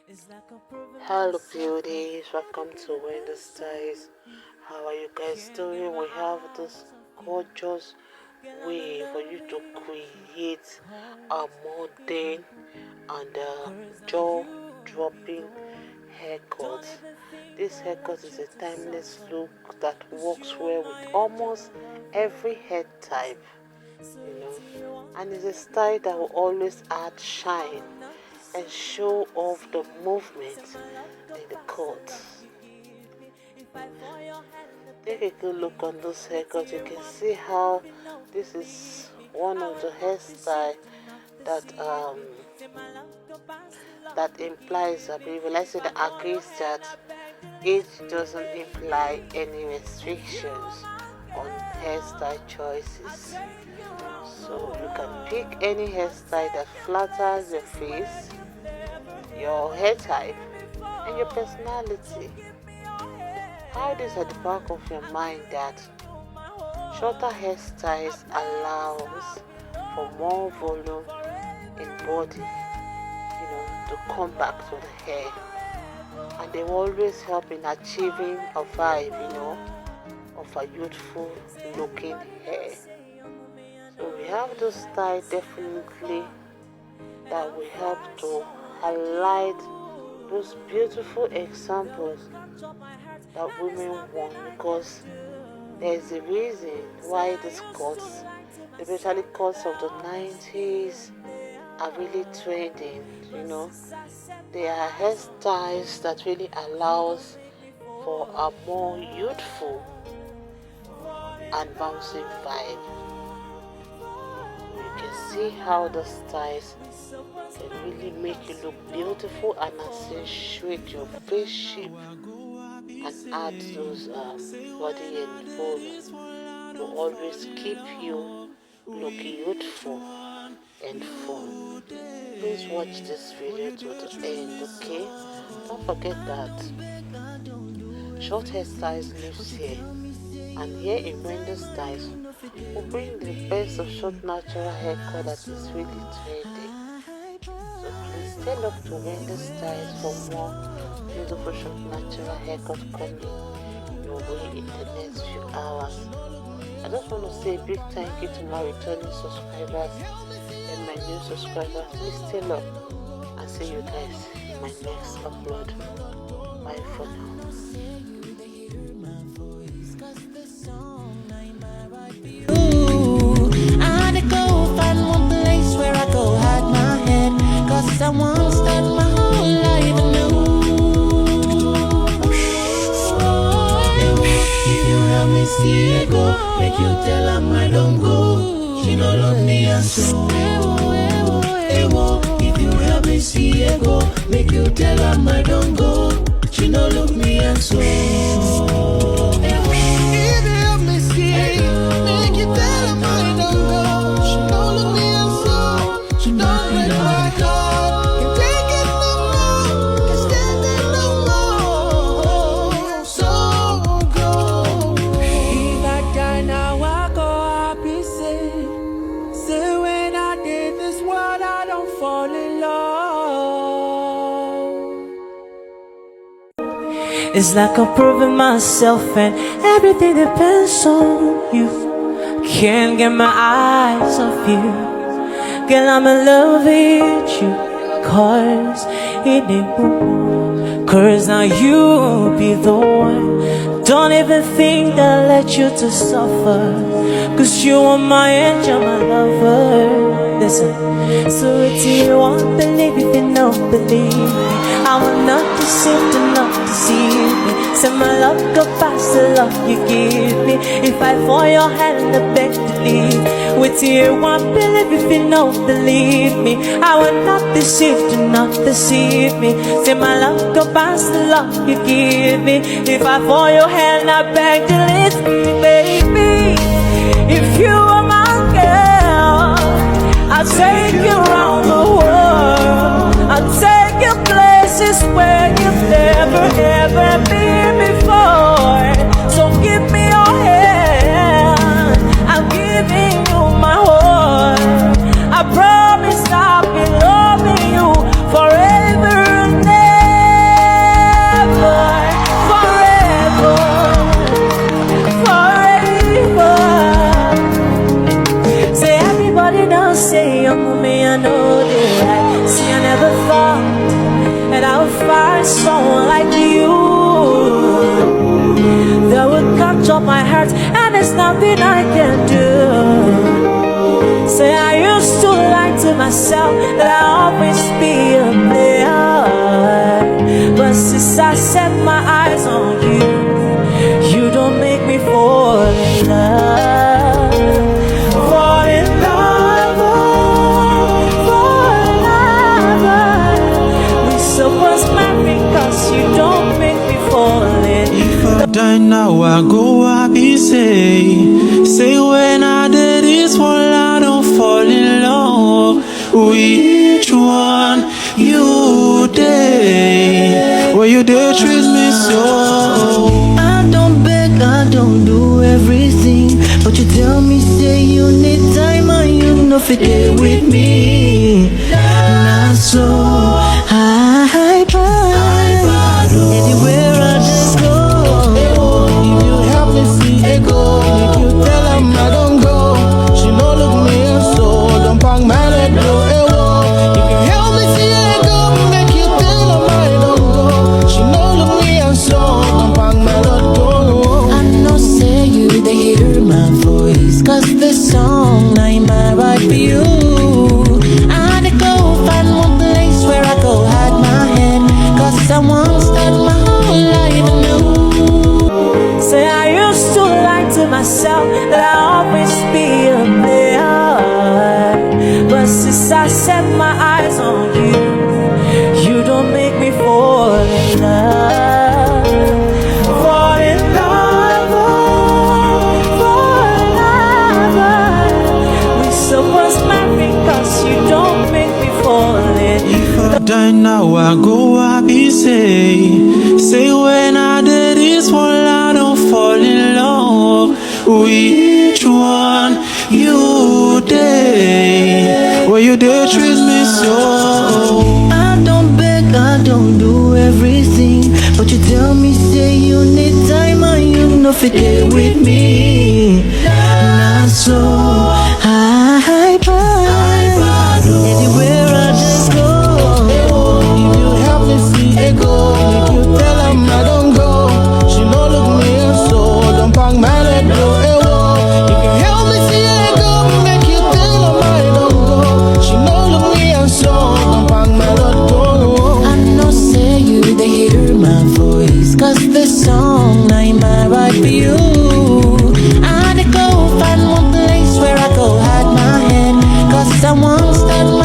Hello beauties, welcome to Winnie Styles. How are you guys doing? We have this gorgeous way for you to create a modern and jaw-dropping haircut. This haircut is a timeless look that works well with almost every head type, and it's a style that will always add shine and show off the movement in the cut. Take a good look on this haircut. You can see how this is one of the hairstyle that implies, let's say, that agrees that age doesn't imply any restrictions on hairstyle choices. So you can pick any hairstyle that flatters your face, your hair type, and your personality. Have this at the back of your mind that shorter hairstyles allows for more volume in body, to come back to the hair, and they will always help in achieving a vibe, of a youthful looking hair. So we have this style definitely that will help to highlight those beautiful examples that women want, because there is a reason why these cuts, especially cuts of the 90s, are really trending. They are hairstyles that really allows for a more youthful and bouncing vibe. You can see how the styles can really make you look beautiful and accentuate your face shape and add those body and volume to always keep you looking youthful and fun. Please watch this video to the end, okay? Don't forget that short hairstyles lives here, and here in Winnie Styles we bring the best of short natural haircut that is really trendy. So please stay up to Winnie Styles for more beautiful short natural haircut coming your way in the next few hours. I just want to say a big thank you to my returning subscribers and my new subscribers. Please stay up and see you guys in my next upload. Bye for now. I won't start my whole life anew. If you help me see it go, make you tell her I don't go. She don't love me and so. If you help me see it go, make you tell her I don't go. She don't love me and so. If you help me see it, make you tell her I don't go. She don't love me and so. She don't break my heart. It's like I'm proving myself and everything depends on you. Can't get my eyes off you. Girl, I'm in love with you. Cause it ain't no. Cause now you be the one. Don't even think that I let you to suffer. Cause you are my angel, my lover. Listen, so if you won't believe, if you don't believe me, I will not deceive, do not deceive me. Send my love go past the love you give me. If I fall your hand, I beg to leave. With you won't believe, if you don't believe me, I will not deceive, do not deceive me. Send my love go past the love you give me. If I fall your hand, I beg to leave me, baby. If you are my girl, I'll take you around the world. I'll take you places where you've never ever been before. So give me your hand, I'm giving you my heart. I promise I'll be loving you forever and ever. never find someone like you that would capture my heart, and there's nothing I can do. Say I used to lie to myself that I'll always be a player, but since I set my eyes on you, you don't make me fall in love. Fall in love, fall in love. We supposed marry cause you don't make me fall in love. If I die now, I go happy, say when I did this one, I don't fall in love. Which one you did? Well, you did treat me so. I don't beg, I don't do everything, but you tell me say you need time and you know fit there with me. Not so high, anywhere I just go. If you help me see it go, make you tell him I don't go. She no look me and so don't bang my leg go. You can help me see it go, make you tell him I don't go. She no look me and so don't bang my leg go. I know say you they hear my voice, cause this song ain't my right for you. I had to go find one place where I go hide my head, cause I once start my whole life anew. Say I used to lie to myself that I'll always be a player, but since I set my eyes on you, you don't make me fall in love. Fall in love, fall in love. We supposed marry cause you don't make me fall in If I love. die now, I go happy, say when I did this one, I don't fall in love. Which one you did? Well, you did treat me so. I don't beg, I don't do everything, but you tell me say you need time and you know fit there with me. Not so high, anywhere I just go. If you help me see it go, make you tell him I don't go. She no look me and so don't bang my leg go. You can help me see it go, make you tell him I don't go. She no look me and so don't bang my leg go. I know say you they hear my voice, cause this song ain't my right for you. I had to go find one place where I go hide my head, cause I once start my